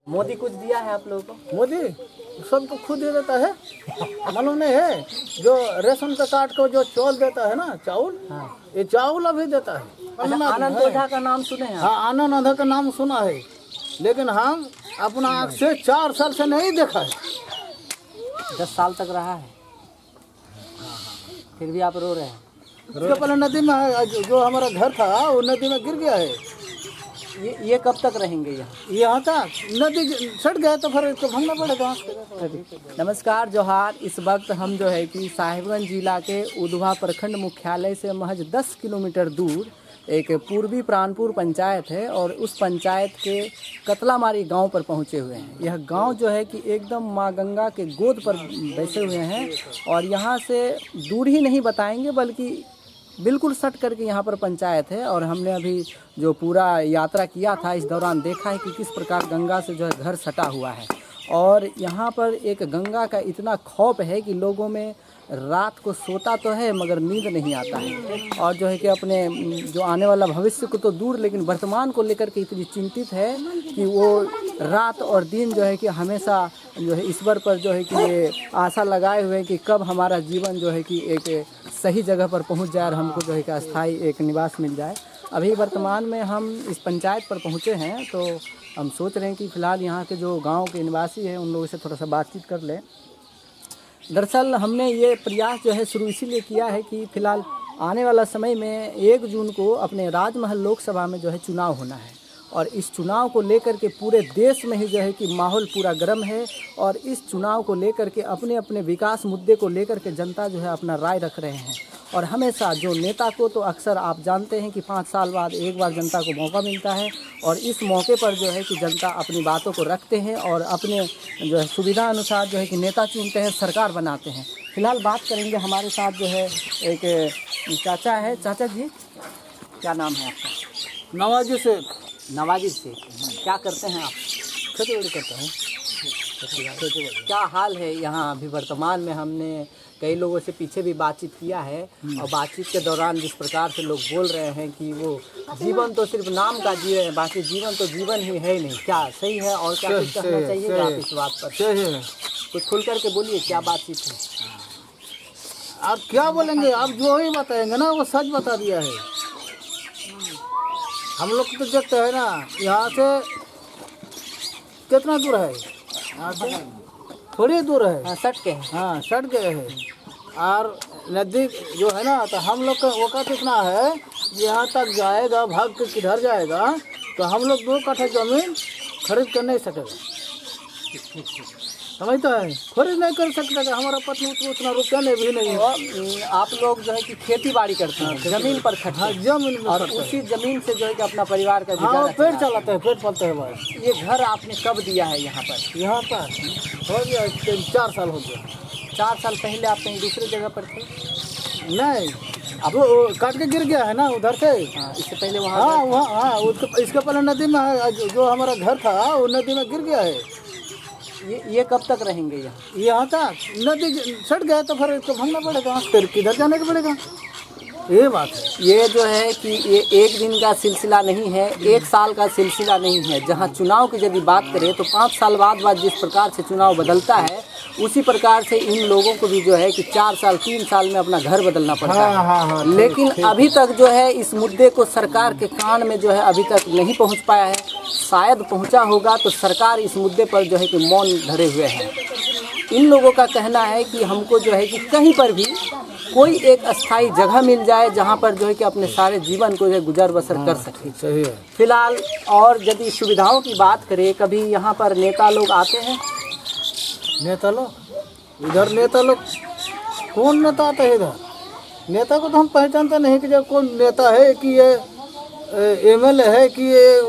मोदी कुछ दिया है आप लोगों को? मोदी सबको खुद दे देता है। मालूम नहीं है जो रेशन का कार्ड को जो चावल देता है ना, चावल, हाँ। ये चावल अभी देता है। अच्छा, आनंद ओझा का नाम सुने हैं? हाँ, आनंद ओझा का नाम सुना है, लेकिन हम अपना आँख से 4 साल से नहीं देखा है। 10 साल तक रहा है, फिर भी आप रो रहे हैं। उसके पहले नदी में जो हमारा घर था वो नदी में गिर गया है। ये कब तक रहेंगे यहाँ तक नदी सट गया तो फिर इसको भंगना पड़ेगा। नमस्कार, जोहार। इस वक्त हम जो है कि साहिबगंज जिला के उधवा प्रखंड मुख्यालय से महज 10 किलोमीटर दूर एक पूर्वी प्राणपुर पंचायत है और उस पंचायत के कतलामारी गांव पर पहुंचे हुए हैं। यह गांव जो है कि एकदम माँ गंगा के गोद पर बैठे हुए हैं और यहाँ से दूर ही नहीं बताएंगे बल्कि बिल्कुल सट करके यहाँ पर पंचायत है। और हमने अभी जो पूरा यात्रा किया था इस दौरान देखा है कि किस प्रकार गंगा से जो है घर सटा हुआ है और यहाँ पर एक गंगा का इतना खौफ है कि लोगों में रात को सोता तो है मगर नींद नहीं आता है और जो है कि अपने जो आने वाला भविष्य को तो दूर लेकिन वर्तमान को लेकर के इतनी चिंतित है कि वो रात और दिन जो है कि हमेशा जो है ईश्वर पर जो है कि ये आशा लगाए हुए हैं कि कब हमारा जीवन जो है कि एक सही जगह पर पहुंच जाए और हमको जो है कि अस्थायी एक निवास मिल जाए। अभी वर्तमान में हम इस पंचायत पर पहुंचे हैं तो हम सोच रहे हैं कि फ़िलहाल यहाँ के जो गांव के निवासी हैं उन लोगों से थोड़ा सा बातचीत कर लें। दरअसल हमने ये प्रयास जो है शुरू इसीलिए किया है कि फ़िलहाल आने वाला समय में 1 जून को अपने राजमहल लोकसभा में जो है चुनाव होना है और इस चुनाव को लेकर के पूरे देश में ही जो है कि माहौल पूरा गर्म है और इस चुनाव को लेकर के अपने अपने विकास मुद्दे को लेकर के जनता जो है अपना राय रख रहे हैं। और हमेशा जो नेता को तो अक्सर आप जानते हैं कि 5 साल बाद एक बार जनता को मौका मिलता है और इस मौके पर जो है कि जनता अपनी बातों को रखते हैं और अपने जो है सुविधा अनुसार जो है कि नेता चुनते हैं, सरकार बनाते हैं। फिलहाल बात करेंगे, हमारे साथ जो है एक चाचा है। चाचा जी, क्या नाम है आपका? नवाजी शेख। नवाजी शेख, क्या करते हैं आप? खेती बाड़ी करता है। क्या हाल है यहाँ अभी वर्तमान में? हमने कई लोगों से पीछे भी बातचीत किया है और बातचीत के दौरान जिस प्रकार से लोग बोल रहे हैं कि वो जीवन तो सिर्फ नाम का जी रहे हैं, बाकी जीवन तो जीवन ही है नहीं। क्या सही है और क्या कुछ कहना चाहिए आप इस बात पर? कुछ खुल करके बोलिए, क्या बातचीत है? आप क्या बोलेंगे? आप जो ही बताएंगे ना वो सच बता दिया है। हम लोग तो देखते हैं ना यहाँ से कितना दूर है, यहाँ से थोड़ी दूर है। सट के हैं। हाँ, सट गए हैं और नदी जो है ना तो हम लोग का औकात इतना है यहाँ तक जाएगा, भाग के किधर जाएगा तो हम लोग 2 कट्ठा जमीन खरीद कर नहीं सकेगा। समझता है, खरीद नहीं कर सकता है। हमारा पत्नी तो उतना रुपया नहीं भी नहीं है। आप लोग जो है कि खेती बाड़ी करते हैं, जमीन पर खर्च। हाँ, जमीन में और उसी जमीन से जो है कि अपना परिवार का गुजारा पेट चलाते हैं, पेट पालते हैं बस। ये घर आपने कब दिया है यहाँ पर? यहाँ पर हो गया 4 साल हो गया। 4 साल पहले आप कहीं दूसरी जगह पर थे? नहीं, अब वो काट के गिर गया है ना उधर से। इससे पहले वहाँ? हाँ, वहाँ, हाँ, इसके पहले नदी में जो हमारा घर था वो नदी में गिर गया है। ये कब तक रहेंगे यहाँ? यहाँ तक नदी सट गया तो फिर इसको भंगना पड़ेगा, फिर किधर जाने का पड़ेगा। ये बात है। ये जो है कि ये 1 दिन का सिलसिला नहीं है, 1 साल का सिलसिला नहीं है। जहाँ चुनाव की यदि बात करें तो 5 साल बाद जिस प्रकार से चुनाव बदलता है उसी प्रकार से इन लोगों को भी जो है कि 4 साल 3 साल में अपना घर बदलना पड़ता है। हाँ, लेकिन अभी तक जो है इस मुद्दे को सरकार के कान में जो है अभी तक नहीं पहुंच पाया है। शायद पहुंचा होगा तो सरकार इस मुद्दे पर जो है कि मौन धरे हुए है। इन लोगों का कहना है कि हमको जो है कि कहीं पर भी कोई एक अस्थायी जगह मिल जाए जहां पर जो है कि अपने सारे जीवन को जो है गुजर बसर कर सके। सही है। फिलहाल और यदि सुविधाओं की बात करें, कभी यहाँ पर नेता लोग आते हैं? नेता लोग इधर, नेता लोग कौन नेता आता है इधर? नेता को तो हम पहचानते नहीं कि जब कौन नेता है कि ये MLA है कि ये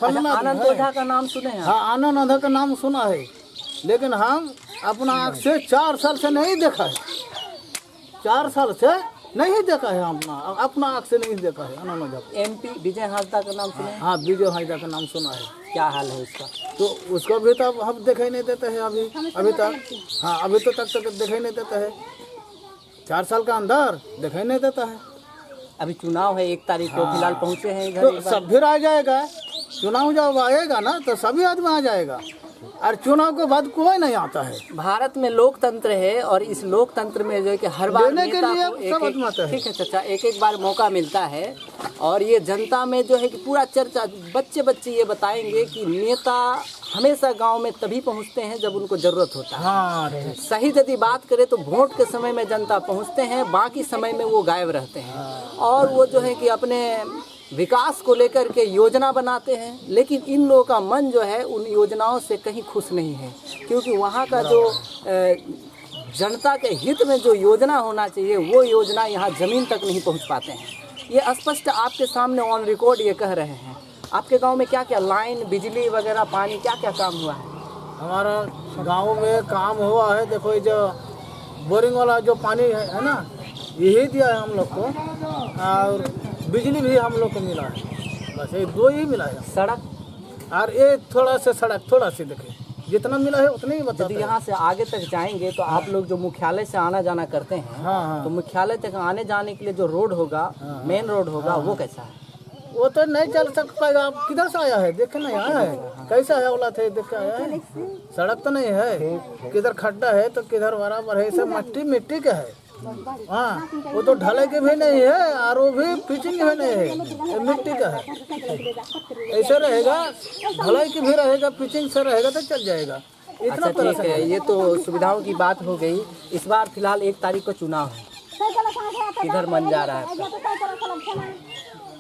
फलाना। आनंद ओझा का नाम सुने हैं? हाँ, आनंद ओझा का नाम सुना है, लेकिन हम अपना आँख से 4 साल से नहीं देखा है। 4 साल से नहीं देखा है, हम अपना आँख से नहीं देखा है आनंद ओझा। MP विजय हांसदा का नाम सुने हैं? हाँ, विजय हांसदा का नाम सुना है। क्या हाल है उसका? तो उसको भी तो हम दिखाई नहीं देते हैं अभी तक। हाँ, अभी तो तक दिखाई नहीं देता है। 4 साल का अंदर दिखाई नहीं देता है। अभी चुनाव है 1 तारीख को, फिलहाल पहुंचे हैं तो घर। सब फिर आ जाएगा। चुनाव जब आएगा ना तो सभी आदमी आ जाएगा, और चुनाव के बाद कोई नहीं आता है। भारत में लोकतंत्र है और इस लोकतंत्र में जो है कि हर बार लेने के नेता लिए को सब आदमी आता है। ठीक है चाचा, एक बार मौका मिलता है और ये जनता में जो है कि पूरा चर्चा, बच्चे बच्चे ये बताएंगे कि नेता हमेशा गांव में तभी पहुंचते हैं जब उनको जरूरत होता है। हाँ, सही यदि बात करें तो वोट के समय में जनता पहुंचते हैं, बाकी समय में वो गायब रहते हैं और वो जो है कि अपने विकास को लेकर के योजना बनाते हैं, लेकिन इन लोगों का मन जो है उन योजनाओं से कहीं खुश नहीं है, क्योंकि वहाँ का जो जनता के हित में जो योजना होना चाहिए वो योजना यहाँ ज़मीन तक नहीं पहुँच पाते हैं। ये स्पष्ट आपके सामने ऑन रिकॉर्ड ये कह रहे हैं। आपके गांव में क्या क्या लाइन, बिजली वगैरह, पानी, क्या क्या काम हुआ है? हमारा गांव में काम हुआ है। देखो ये जो बोरिंग वाला जो पानी है ना, यही दिया है हम लोग को, और बिजली भी हम लोग को मिला है। बस ये दो ही मिला है। सड़क और ये थोड़ा सा सड़क, थोड़ा सा देखिए, जितना मिला है उतना ही यदि बताते हैं। यहाँ से आगे तक जाएंगे तो आप लोग जो मुख्यालय से आना जाना करते हैं, हाँ, तो मुख्यालय तक आने जाने के लिए जो रोड होगा, मेन रोड होगा, वो कैसा है? वो तो नहीं चल सक पाएगा। आप किधर से आया है? देखे नहीं आया है, कैसा है वाला थे, देख के आया है। सड़क तो नहीं है, किधर खड्डा है तो किधर बराबर है, सब मिट्टी मिट्टी का है। हाँ, वो तो ढलाई के भी नहीं है और वो भी पिचिंग भी नहीं है, ये मिट्टी का है। ऐसे रहेगा, ढलाई की भी रहेगा, पिचिंग से रहेगा तो चल जाएगा। इतना अच्छा तरह ठीक से है, ये तो सुविधाओं की बात हो गई। इस बार फिलहाल 1 तारीख को चुनाव है, किधर मन जा रहा है आपका?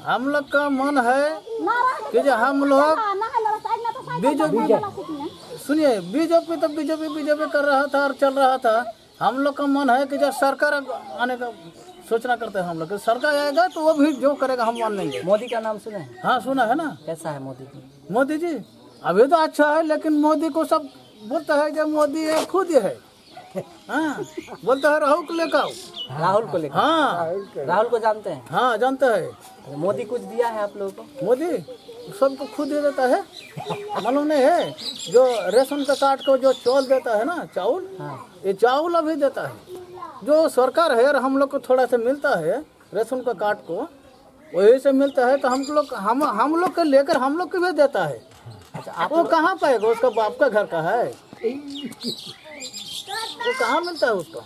हम लोग का मन है कि जो हम लोग बीजेपी, सुनिए, बीजेपी कर रहा था और चल रहा था। हम लोग का मन है कि जब सरकार आने का सोचना करते हैं हम लोग, सरकार आएगा तो वो भी जो करेगा हम मान लेंगे। मोदी का नाम सुने हैं? हाँ सुना है ना। कैसा है मोदी जी? मोदी जी अभी तो अच्छा है, लेकिन मोदी को सब बोलता है कि मोदी है, खुद है। हाँ, बोलता है राहुल को लेकर आओ। राहुल को लेकर? हाँ, राहुल को जानते हैं? हाँ जानता है। मोदी कुछ दिया है आप लोगों को? मोदी सबको खुद दे देता है, मालूम नहीं है? जो रेशन का कार्ड को जो चावल देता है ना, चावल, ये चावल अभी देता है। जो सरकार है और हम लोग को थोड़ा सा मिलता है रेशन का कार्ड को, वही से मिलता है। तो हम लोग को लेकर हम लोग को भी देता है। अच्छा, वो कहाँ पाएगा? उसका बाप का घर का है, वो कहाँ मिलता है उसको?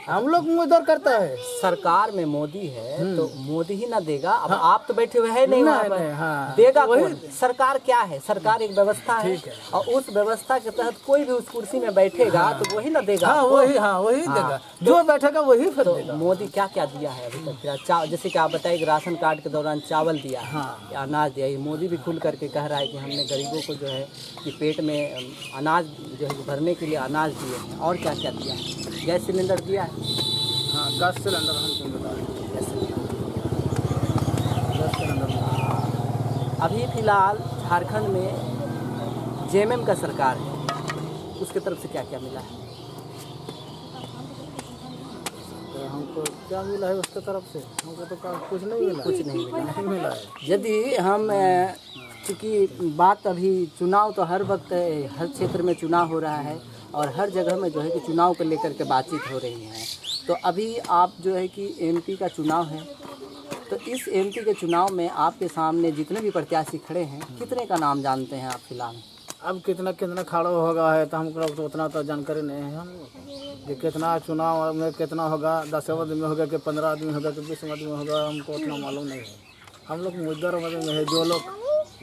हम लोग उधर करता है। सरकार में मोदी है तो मोदी ही ना देगा। अब आप तो बैठे हुए हैं नहीं वहाँ पर, हाँ, देगा कौन? सरकार क्या है? सरकार एक व्यवस्था है और उस व्यवस्था के तहत कोई भी उस कुर्सी में बैठेगा तो वही ना देगा। हाँ वही देगा, जो बैठेगा वही फिर तो देगा। मोदी क्या क्या दिया है अभी तक? जैसे कि आप बताइए कि राशन कार्ड के दौरान चावल दिया है, हाँ, अनाज दिया। ये मोदी भी खुल करके कह रहा है कि हमने गरीबों को जो है कि पेट में अनाज जो है भरने के लिए अनाज दिए हैं। और क्या क्या दिया है? गैस सिलेंडर दिया है? हाँ, गैस सिलेंडर हमको मिला है। गैस सिलेंडर अभी फिलहाल झारखंड में जेएमएम का सरकार है, उसके तरफ से क्या क्या मिला है? तो हमको क्या मिला है उसके तरफ से? हमको तो कुछ नहीं मिला, कुछ नहीं मिला। नहीं मिला है। यदि हम चूँकि बात अभी चुनाव तो हर वक्त हर क्षेत्र में चुनाव हो रहा है और हर जगह में जो है कि चुनाव को लेकर के बातचीत हो रही है। तो अभी आप जो है कि एमपी का चुनाव है, तो इस एमपी के चुनाव में आपके सामने जितने भी प्रत्याशी खड़े हैं, कितने का नाम जानते हैं आप फिलहाल? अब कितना खड़ा होगा है तो हमको तो उतना तो जानकारी नहीं है। हम कि कितना चुनाव में कितना होगा, 10 आदमी होगा कि 15 आदमी होगा कि 20 आदमी होगा, हमको उतना मालूम नहीं है। हम लोग मुद्दा में है, जो लोग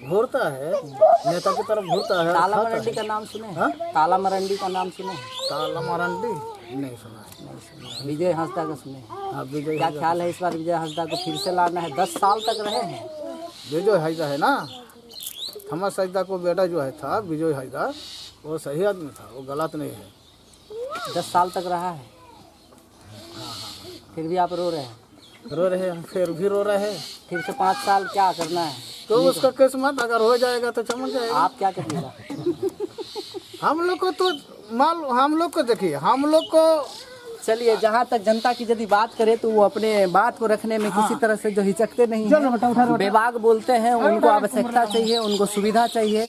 घूरता है नेता की तरफ घूरता है। ताला मरंडी का नाम सुने? हाँ? ताला मरंडी का नाम सुने? ताला मरंडी नहीं सुना है। विजय हंसदा का सुने? हाँ, विजय क्या ख्याल है इस बार विजय हंसदा को फिर से लाना है? 10 साल तक रहे हैं। विजय हाईदा है ना, थॉमस हाईदा को बेटा जो है था विजय हाईदा, वो सही आदमी था, वो गलत नहीं है। 10 साल तक रहा है, फिर भी आप रो रहे हैं? रो रहे हैं, फिर भी रो रहे हैं। फिर से 5 साल क्या करना है? तो उसका किस्मत अगर हो जाएगा तो चमक जाएगा। आप क्या करिएगा? हम लोग को तो हम लोग को देखिए, हम लोग को चलिए, जहाँ तक जनता की यदि बात करें तो वो अपने बात को रखने में किसी तरह से जो हिचकते नहीं हैं। बेबाक बोलते हैं, उनको आवश्यकता चाहिए, उनको सुविधा चाहिए।